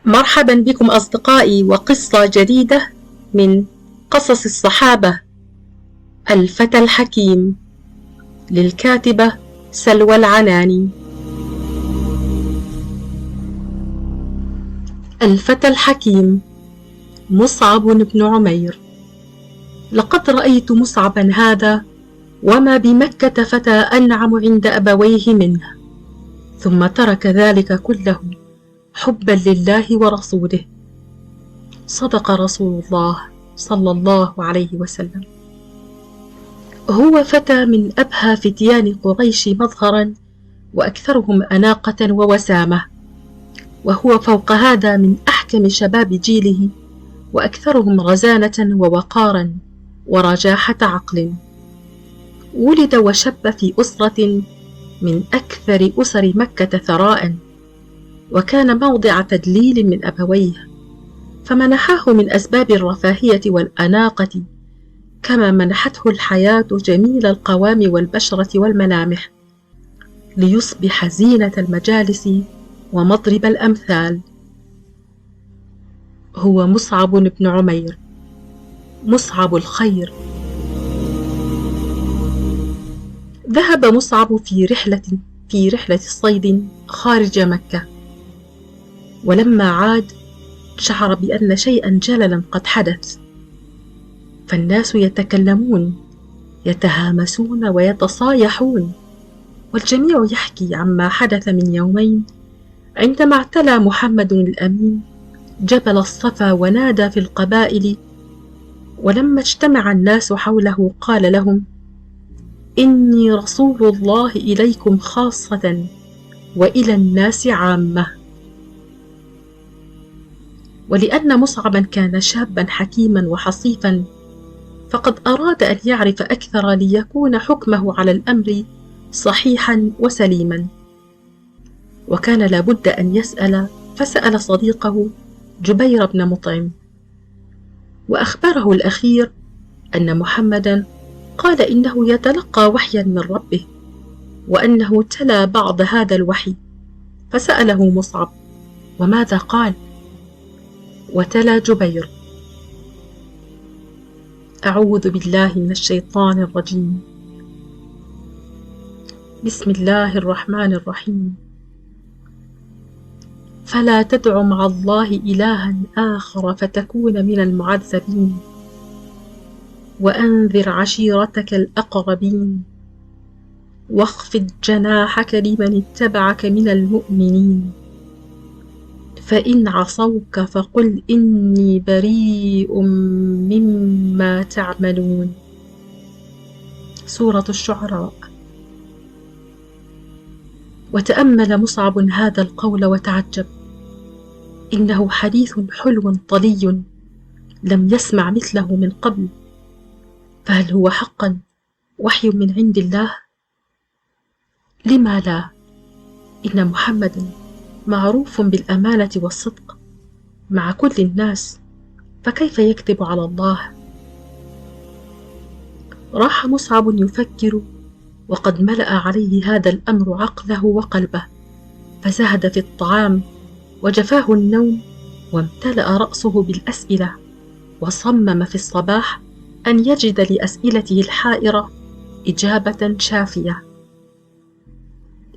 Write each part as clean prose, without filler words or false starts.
مرحبا بكم أصدقائي، وقصة جديدة من قصص الصحابة. الفتى الحكيم للكاتبة سلوى العناني. الفتى الحكيم مصعب بن عمير. لقد رأيت مصعبا هذا وما بمكة فتى أنعم عند أبويه منه، ثم ترك ذلك كله حبا لله ورسوله. صدق رسول الله صلى الله عليه وسلم. هو فتى من أبهى فتيان قريش مظهرا وأكثرهم أناقة ووسامة، وهو فوق هذا من أحكم شباب جيله وأكثرهم رزانة ووقارا ورجاحة عقل. ولد وشب في أسرة من أكثر أسر مكة ثراء، وكان موضع تدليل من أبويه، فمنحاه من أسباب الرفاهية والأناقة، كما منحته الحياة جميل القوام والبشرة والملامح، ليصبح زينة المجالس ومضرب الأمثال. هو مصعب بن عمير، مصعب الخير. ذهب مصعب في رحلة صيد خارج مكة، ولما عاد شعر بأن شيئا جللا قد حدث، فالناس يتكلمون يتهامسون ويتصايحون، والجميع يحكي عما حدث من يومين عندما اعتلى محمد الأمين جبل الصفا ونادى في القبائل. ولما اجتمع الناس حوله قال لهم: إني رسول الله إليكم خاصة وإلى الناس عامة. ولأن مصعبا كان شابا حكيما وحصيفا، فقد أراد أن يعرف أكثر ليكون حكمه على الأمر صحيحا وسليما، وكان لابد أن يسأل، فسأل صديقه جبير بن مطعم، وأخبره الأخير أن محمدا قال إنه يتلقى وحيا من ربه، وأنه تلا بعض هذا الوحي. فسأله مصعب: وماذا قال؟ وتلا جبير: أعوذ بالله من الشيطان الرجيم، بسم الله الرحمن الرحيم، فلا تدع مع الله إلها آخر فتكون من المعذبين، وأنذر عشيرتك الأقربين، واخفض جناحك لمن اتبعك من المؤمنين، فإن عصوك فقل إني بريء مما تعملون. سورة الشعراء. وتأمل مصعب هذا القول وتعجب، إنه حديث حلو طلي لم يسمع مثله من قبل، فهل هو حقا وحي من عند الله؟ لما لا؟ إن محمدا معروف بالأمانة والصدق مع كل الناس، فكيف يكذب على الله؟ راح مصعب يفكر، وقد ملأ عليه هذا الأمر عقله وقلبه، فزهد في الطعام وجفاه النوم، وامتلأ رأسه بالأسئلة، وصمم في الصباح أن يجد لأسئلته الحائرة إجابة شافية.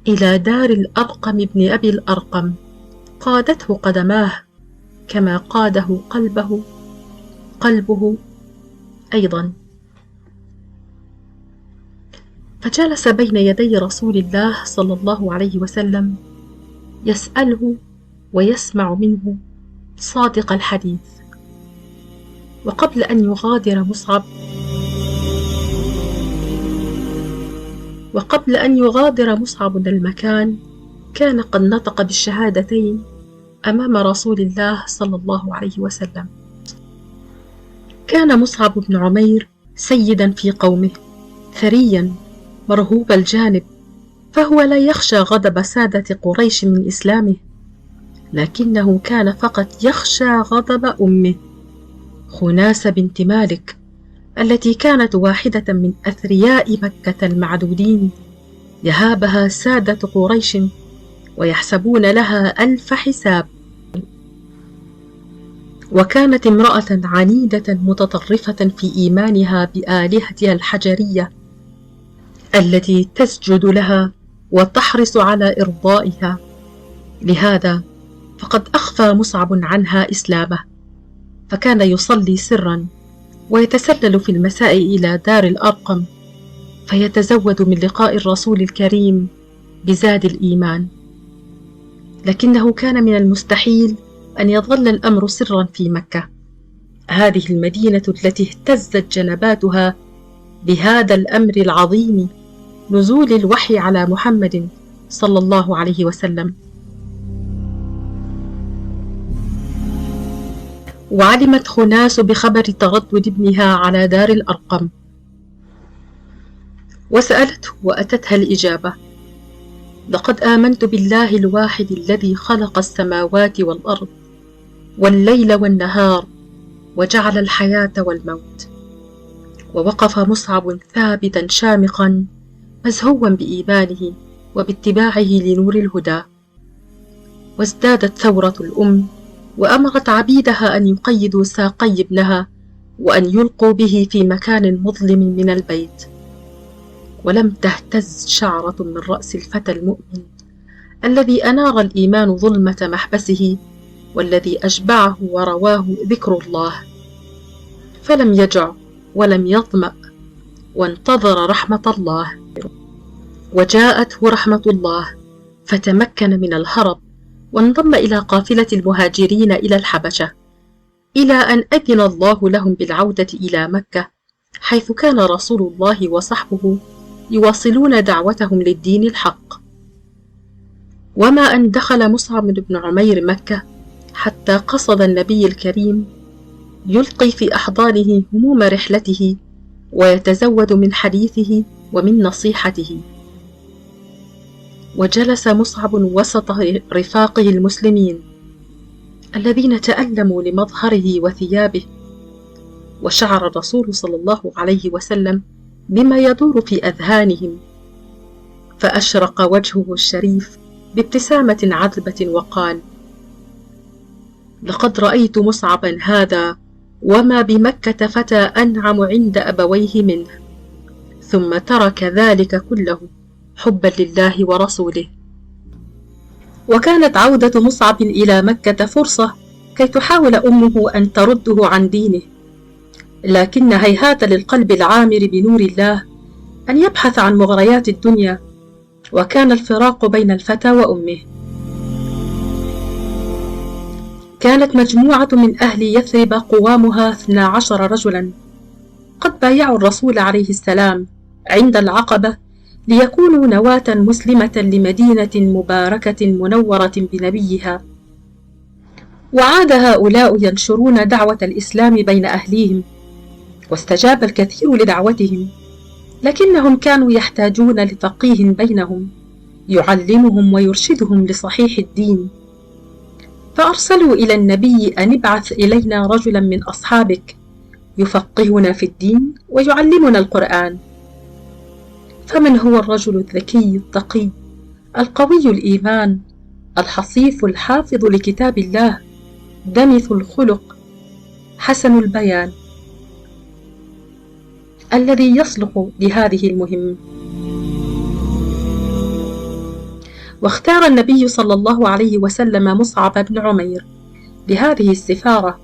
إلى دار الأرقم بن أبي الأرقم قادته قدماه، كما قاده قلبه أيضا. فجلس بين يدي رسول الله صلى الله عليه وسلم يسأله ويسمع منه صادق الحديث. وقبل أن يغادر مصعب المكان، كان قد نطق بالشهادتين أمام رسول الله صلى الله عليه وسلم. كان مصعب بن عمير سيدا في قومه، ثريا مرهوب الجانب، فهو لا يخشى غضب سادة قريش من إسلامه، لكنه كان فقط يخشى غضب أمه خناس بنت مالك، التي كانت واحدة من أثرياء مكة المعدودين، يهابها سادة قريش ويحسبون لها ألف حساب. وكانت امرأة عنيدة متطرفة في إيمانها بآلهتها الحجرية التي تسجد لها وتحرص على إرضائها. لهذا فقد أخفى مصعب عنها إسلامه، فكان يصلي سرا ويتسلل في المساء إلى دار الأرقم فيتزود من لقاء الرسول الكريم بزاد الإيمان. لكنه كان من المستحيل أن يظل الأمر سرا في مكة، هذه المدينة التي اهتزت جنباتها بهذا الأمر العظيم، نزول الوحي على محمد صلى الله عليه وسلم. وعلمت خناس بخبر تردد ابنها على دار الأرقم، وسألته وأتتها الإجابة: لقد آمنت بالله الواحد الذي خلق السماوات والأرض والليل والنهار وجعل الحياة والموت. ووقف مصعب ثابتا شامخا مزهوا بإيمانه وباتباعه لنور الهدى. وازدادت ثورة الأم، وأمرت عبيدها أن يقيدوا ساقي ابنها وأن يلقوا به في مكان مظلم من البيت. ولم تهتز شعرة من رأس الفتى المؤمن الذي أنار الإيمان ظلمة محبسه، والذي أشبعه ورواه ذكر الله، فلم يجع ولم يظمأ، وانتظر رحمة الله. وجاءته رحمة الله فتمكن من الهرب، وانضم إلى قافلة المهاجرين إلى الحبشة، إلى أن أذن الله لهم بالعودة إلى مكة، حيث كان رسول الله وصحبه يواصلون دعوتهم للدين الحق. وما أن دخل مصعب بن عمير مكة حتى قصد النبي الكريم يلقي في أحضانه هموم رحلته، ويتزود من حديثه ومن نصيحته. وجلس مصعب وسط رفاقه المسلمين الذين تألموا لمظهره وثيابه، وشعر الرسول صلى الله عليه وسلم بما يدور في أذهانهم، فأشرق وجهه الشريف بابتسامة عذبة وقال: لقد رأيت مصعبا هذا وما بمكة فتى أنعم عند أبويه منه، ثم ترك ذلك كله حبا لله ورسوله. وكانت عودة مصعب إلى مكة فرصة كي تحاول أمه أن ترده عن دينه، لكن هيهات للقلب العامر بنور الله أن يبحث عن مغريات الدنيا، وكان الفراق بين الفتى وأمه. كانت مجموعة من أهل يثرب قوامها 12 رجلا قد بايعوا الرسول عليه السلام عند العقبة ليكونوا نواة مسلمة لمدينة مباركة منورة بنبيها. وعاد هؤلاء ينشرون دعوة الإسلام بين أهليهم، واستجاب الكثير لدعوتهم، لكنهم كانوا يحتاجون لفقيه بينهم يعلمهم ويرشدهم لصحيح الدين. فأرسلوا إلى النبي أن ابعث إلينا رجلا من أصحابك يفقهنا في الدين ويعلمنا القرآن. فمن هو الرجل الذكي التقي القوي الإيمان الحصيف الحافظ لكتاب الله دمث الخلق حسن البيان الذي يصلح لهذه المهمة؟ واختار النبي صلى الله عليه وسلم مصعب بن عمير لهذه السفارة،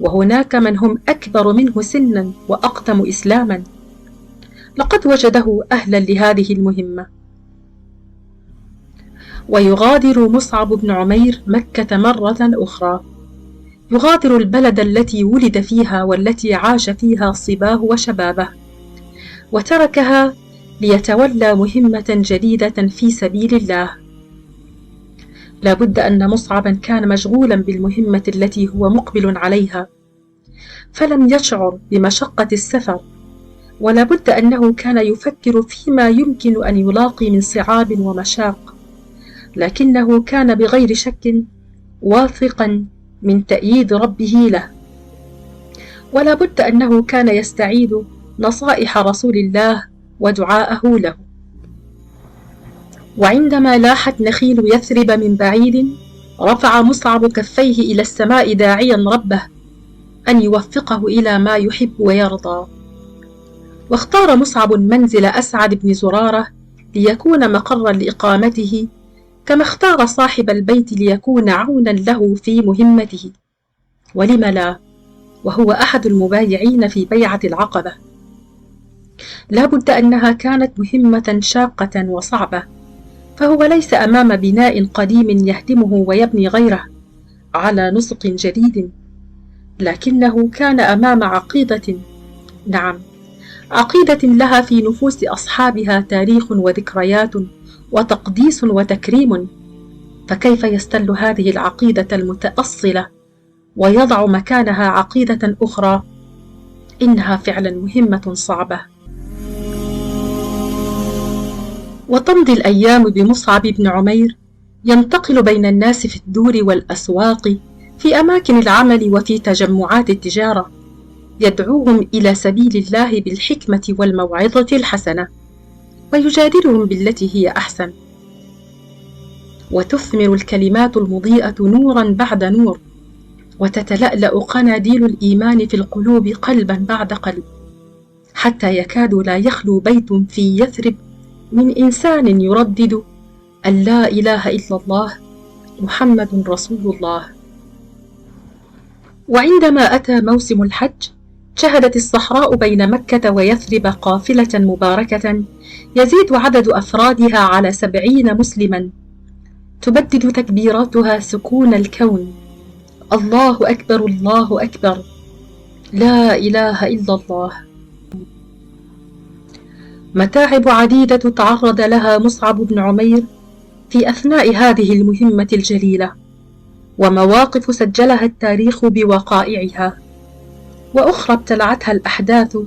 وهناك من هم أكبر منه سنا وأقدم إسلاما. لقد وجده أهلا لهذه المهمة. ويغادر مصعب بن عمير مكة مرة أخرى، يغادر البلد التي ولد فيها والتي عاش فيها صباه وشبابه، وتركها ليتولى مهمة جديدة في سبيل الله. لا بد أن مصعبا كان مشغولا بالمهمة التي هو مقبل عليها، فلم يشعر بمشقة السفر، ولا بد أنه كان يفكر فيما يمكن أن يلاقي من صعاب ومشاق، لكنه كان بغير شك واثقا من تأييد ربه له، ولا بد أنه كان يستعيد نصائح رسول الله ودعاءه له. وعندما لاحت نخيل يثرب من بعيد، رفع مصعب كفيه إلى السماء داعيا ربه أن يوفقه إلى ما يحب ويرضى. واختار مصعب منزل أسعد بن زرارة ليكون مقرا لإقامته، كما اختار صاحب البيت ليكون عونا له في مهمته. ولم لا، وهو أحد المبايعين في بيعة العقبة. لا بد أنها كانت مهمة شاقة وصعبة، فهو ليس أمام بناء قديم يهدمه ويبني غيره على نسق جديد، لكنه كان أمام عقيدة، نعم، عقيدة لها في نفوس أصحابها تاريخ وذكريات وتقديس وتكريم. فكيف يستل هذه العقيدة المتأصلة ويضع مكانها عقيدة أخرى؟ إنها فعلا مهمة صعبة. وتمضي الأيام بمصعب بن عمير ينتقل بين الناس في الدور والأسواق، في أماكن العمل وفي تجمعات التجارة، يدعوهم إلى سبيل الله بالحكمة والموعظة الحسنة، ويجادلهم بالتي هي أحسن. وتثمر الكلمات المضيئة نورا بعد نور، وتتلألأ قناديل الإيمان في القلوب قلبا بعد قلب، حتى يكاد لا يخلو بيت في يثرب من إنسان يردد أن لا إله إلا الله محمد رسول الله. وعندما أتى موسم الحج، شهدت الصحراء بين مكة ويثرب قافلة مباركة يزيد عدد أفرادها على 70 مسلما، تبدد تكبيراتها سكون الكون. الله أكبر الله أكبر، لا إله إلا الله. متاعب عديدة تعرض لها مصعب بن عمير في أثناء هذه المهمة الجليلة، ومواقف سجلها التاريخ بوقائعها، وأخرى ابتلعتها الأحداث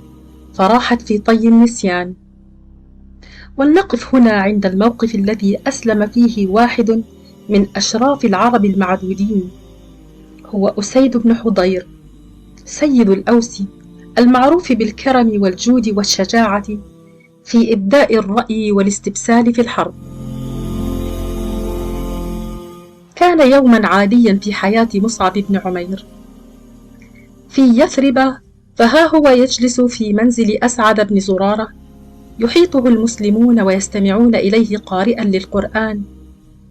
فراحت في طي النسيان. ولنقف هنا عند الموقف الذي أسلم فيه واحد من أشراف العرب المعدودين، هو أسيد بن حضير سيد الأوس، المعروف بالكرم والجود والشجاعة في إبداء الرأي والاستبسال في الحرب. كان يوما عاديا في حياة مصعب بن عمير في يثرب، فها هو يجلس في منزل أسعد بن زرارة، يحيطه المسلمون ويستمعون إليه قارئا للقرآن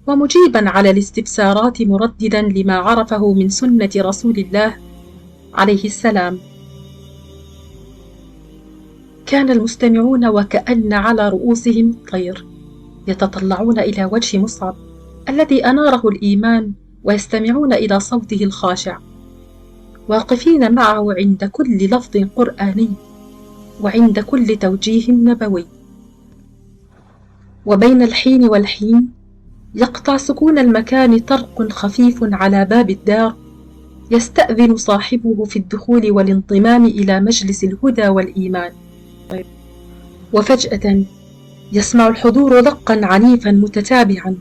ومجيبا على الاستفسارات، مرددا لما عرفه من سنة رسول الله عليه السلام. كان المستمعون وكأن على رؤوسهم طير يتطلعون إلى وجه مصعب الذي أناره الإيمان، ويستمعون إلى صوته الخاشع، واقفين معه عند كل لفظ قرآني وعند كل توجيه نبوي. وبين الحين والحين يقطع سكون المكان طرق خفيف على باب الدار، يستأذن صاحبه في الدخول والانضمام إلى مجلس الهدى والإيمان. وفجأة يسمع الحضور دقا عنيفا متتابعا،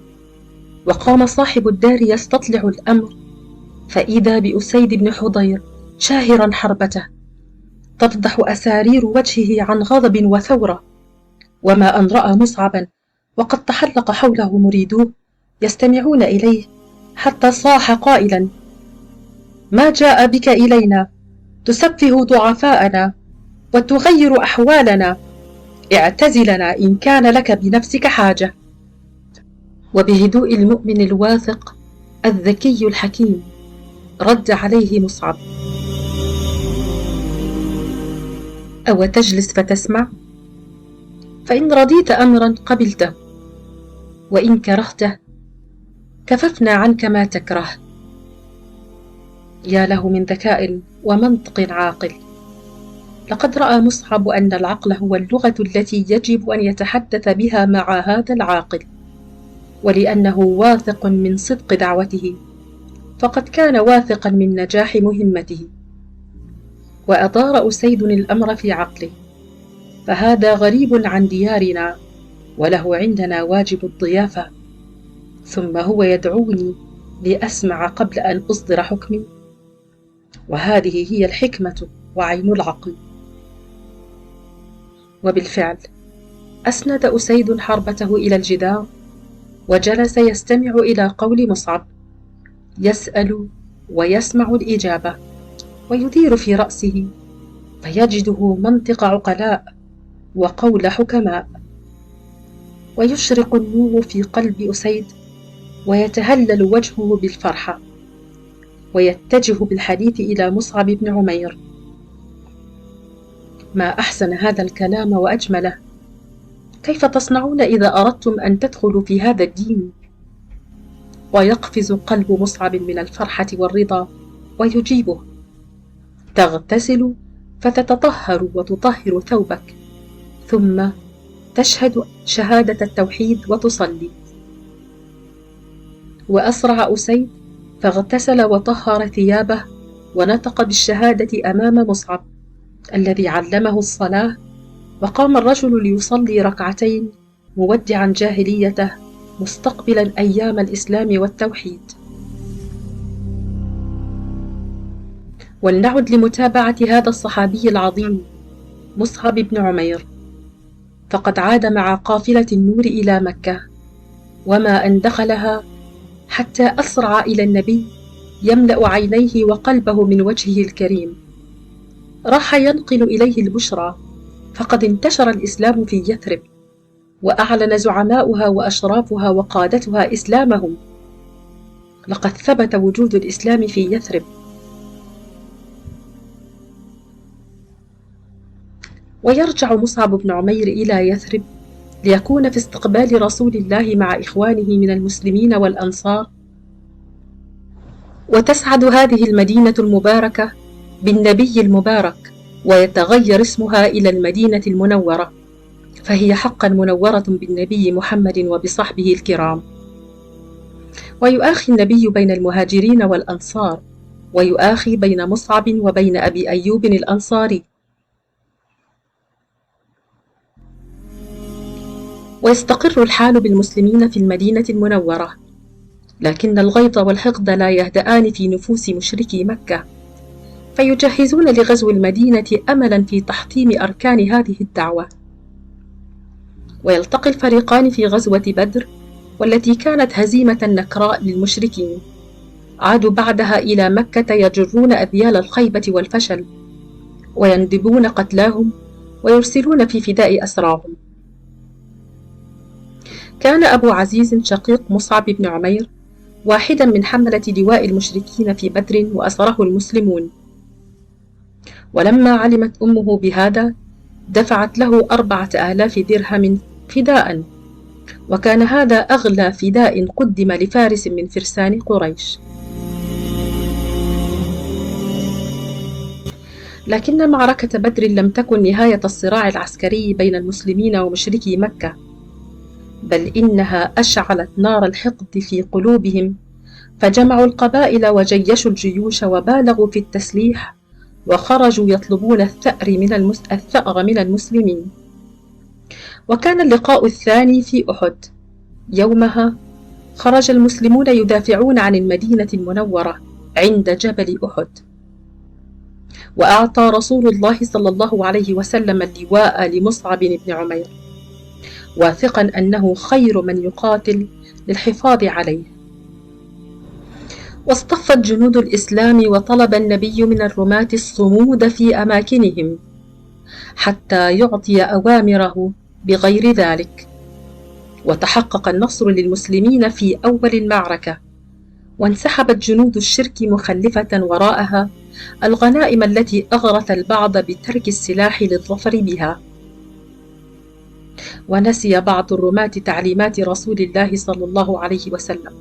وقام صاحب الدار يستطلع الأمر، فإذا بأسيد بن حضير شاهرا حربته، تفضح أسارير وجهه عن غضب وثورة. وما أن رأى مصعبا وقد تحلق حوله مريدوه يستمعون إليه، حتى صاح قائلا: ما جاء بك إلينا تسفه ضعفاءنا وتغير أحوالنا، اعتزلنا إن كان لك بنفسك حاجة. وبهدوء المؤمن الواثق الذكي الحكيم رد عليه مصعب: أو تجلس فتسمع؟ فإن رضيت أمرا قبلته، وإن كرهته كففنا عنك ما تكره. يا له من ذكاء ومنطق عاقل! لقد رأى مصعب أن العقل هو اللغة التي يجب أن يتحدث بها مع هذا العاقل، ولأنه واثق من صدق دعوته فقد كان واثقا من نجاح مهمته. وأدار أسيد الأمر في عقله: فهذا غريب عن ديارنا وله عندنا واجب الضيافة، ثم هو يدعوني لأسمع قبل أن أصدر حكمي. وهذه هي الحكمة وعين العقل. وبالفعل أسند أسيد حربته إلى الجدار، وجلس يستمع إلى قول مصعب، يسأل ويسمع الإجابة. ويدير في رأسه فيجده منطق عقلاء وقول حكماء. ويشرق النور في قلب أسيد ويتهلل وجهه بالفرحة، ويتجه بالحديث إلى مصعب بن عمير: ما أحسن هذا الكلام وأجمله، كيف تصنعون إذا أردتم أن تدخلوا في هذا الدين؟ ويقفز قلب مصعب من الفرحة والرضا ويجيبه: تغتسل فتتطهر وتطهر ثوبك، ثم تشهد شهادة التوحيد وتصلي. وأسرع أسيد فاغتسل وطهر ثيابه ونطق بالشهادة أمام مصعب الذي علمه الصلاة، وقام الرجل ليصلي ركعتين مودعا جاهليته مستقبلا أيام الإسلام والتوحيد. ولنعد لمتابعة هذا الصحابي العظيم مصعب بن عمير، فقد عاد مع قافلة النور إلى مكة، وما أن دخلها حتى أسرع إلى النبي يملأ عينيه وقلبه من وجهه الكريم. راح ينقل إليه البشرى، فقد انتشر الإسلام في يثرب، وأعلن زعماؤها وأشرافها وقادتها إسلامهم. لقد ثبت وجود الإسلام في يثرب. ويرجع مصعب بن عمير إلى يثرب ليكون في استقبال رسول الله مع إخوانه من المسلمين والأنصار، وتسعد هذه المدينة المباركة بالنبي المبارك، ويتغير اسمها إلى المدينة المنورة، فهي حقا منورة بالنبي محمد وبصحبه الكرام. ويؤاخي النبي بين المهاجرين والأنصار، ويؤاخي بين مصعب وبين أبي أيوب الأنصاري. ويستقر الحال بالمسلمين في المدينة المنورة، لكن الغيظ والحقد لا يهدآن في نفوس مشركي مكة، فيجهزون لغزو المدينة أملا في تحطيم أركان هذه الدعوة. ويلتقي الفريقان في غزوة بدر، والتي كانت هزيمة نكراء للمشركين. عادوا بعدها إلى مكة يجرون أذيال الخيبة والفشل، ويندبون قتلاهم ويرسلون في فداء أسراهم. كان أبو عزيز شقيق مصعب بن عمير واحدا من حملة لواء المشركين في بدر، وأسره المسلمون. ولما علمت أمه بهذا دفعت له 4000 درهم فداء، وكان هذا أغلى فداء قدم لفارس من فرسان قريش. لكن معركة بدر لم تكن نهاية الصراع العسكري بين المسلمين ومشركي مكة، بل إنها أشعلت نار الحقد في قلوبهم، فجمعوا القبائل وجيشوا الجيوش وبالغوا في التسليح، وخرجوا يطلبون الثأر من المسلمين. وكان اللقاء الثاني في أحد. يومها خرج المسلمون يدافعون عن المدينة المنورة عند جبل أحد، وأعطى رسول الله صلى الله عليه وسلم اللواء لمصعب بن عمير، واثقا أنه خير من يقاتل للحفاظ عليه. واصطفت جنود الإسلام، وطلب النبي من الرماة الصمود في أماكنهم حتى يعطي أوامره بغير ذلك. وتحقق النصر للمسلمين في أول المعركة، وانسحبت جنود الشرك مخلفة وراءها الغنائم التي أغرت البعض بترك السلاح للظفر بها. ونسي بعض الرماة تعليمات رسول الله صلى الله عليه وسلم،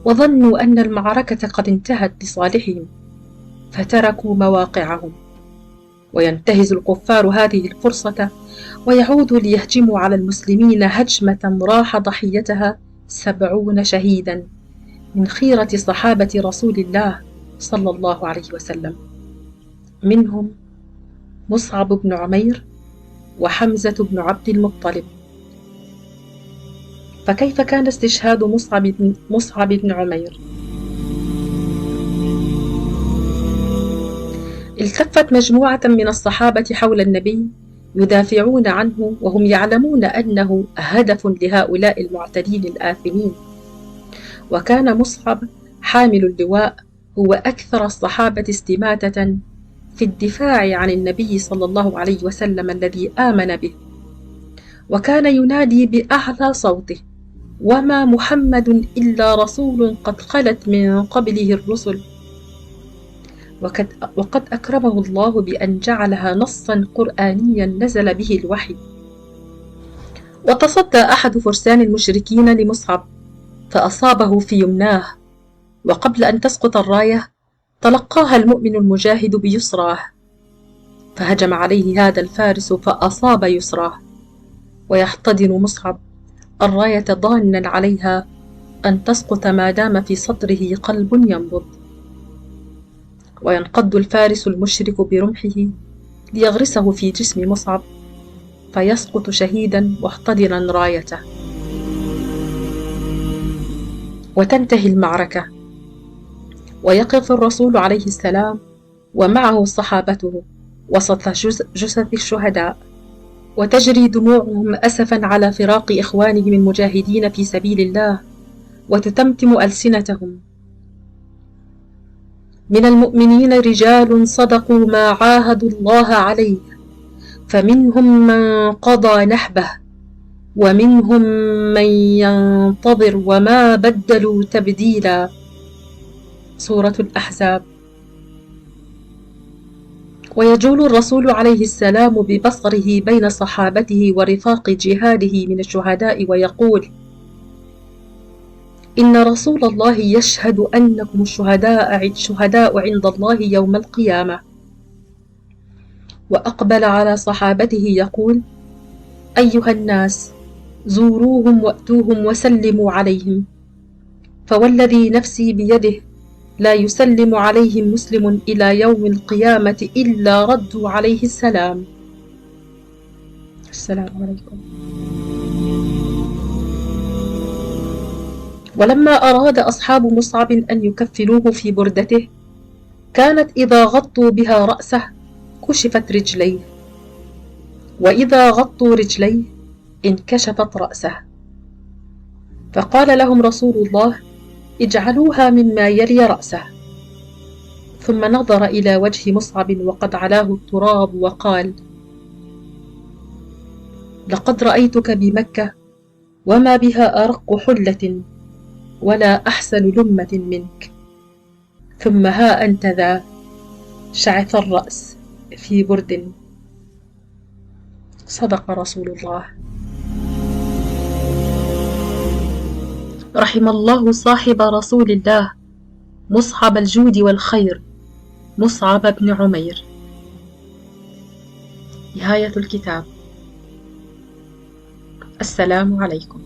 وظنوا أن المعركة قد انتهت لصالحهم، فتركوا مواقعهم. وينتهز الكفار هذه الفرصة ويعودوا ليهجموا على المسلمين هجمة راح ضحيتها 70 شهيدا من خيرة صحابة رسول الله صلى الله عليه وسلم، منهم مصعب بن عمير وحمزة بن عبد المطلب. فكيف كان استشهاد مصعب بن عمير؟ التفت مجموعة من الصحابة حول النبي يدافعون عنه، وهم يعلمون أنه هدف لهؤلاء المعتدين الآثمين. وكان مصعب حامل اللواء هو أكثر الصحابة استماتة في الدفاع عن النبي صلى الله عليه وسلم الذي آمن به، وكان ينادي بأعلى صوته: وما محمد إلا رسول قد خلت من قبله الرسل. وقد أكرمه الله بأن جعلها نصا قرآنيا نزل به الوحي. وتصدى أحد فرسان المشركين لمصعب فأصابه في يمناه، وقبل أن تسقط الراية تلقاها المؤمن المجاهد بيسراه، فهجم عليه هذا الفارس فأصاب يسراه، ويحتضن مصعب الراية ضانا عليها أن تسقط ما دام في صدره قلب ينبض، وينقض الفارس المشرك برمحه ليغرسه في جسم مصعب فيسقط شهيدا محتضنا رايته. وتنتهي المعركة، ويقف الرسول عليه السلام ومعه صحابته وسط جثث الشهداء، وتجري دموعهم أسفا على فراق إخوانهم المجاهدين في سبيل الله، وتتمتم ألسنتهم: من المؤمنين رجال صدقوا ما عاهدوا الله عليه، فمنهم من قضى نحبه ومنهم من ينتظر وما بدلوا تبديلا. سورة الأحزاب. ويجول الرسول عليه السلام ببصره بين صحابته ورفاق جهاده من الشهداء ويقول: إن رسول الله يشهد أنكم شهداء عند الله يوم القيامة. وأقبل على صحابته يقول: أيها الناس، زوروهم وأتوهم وسلموا عليهم، فوالذي نفسي بيده لا يسلم عليهم مسلم إلى يوم القيامة إلا ردوا عليه السلام. السلام عليكم. ولما أراد أصحاب مصعب أن يكفنوه في بردته، كانت إذا غطوا بها رأسه كشفت رجليه، وإذا غطوا رجليه انكشفت رأسه، فقال لهم رسول الله: اجعلوها مما يلي رأسه. ثم نظر إلى وجه مصعب وقد علاه التراب وقال: لقد رأيتك بمكة وما بها أرق حلة ولا أحسن لمة منك، ثم ها أنت ذا شعث الرأس في برد. صدق رسول الله. رحم الله صاحب رسول الله مصعب الجود والخير، مصعب بن عمير. نهاية الكتاب. السلام عليكم.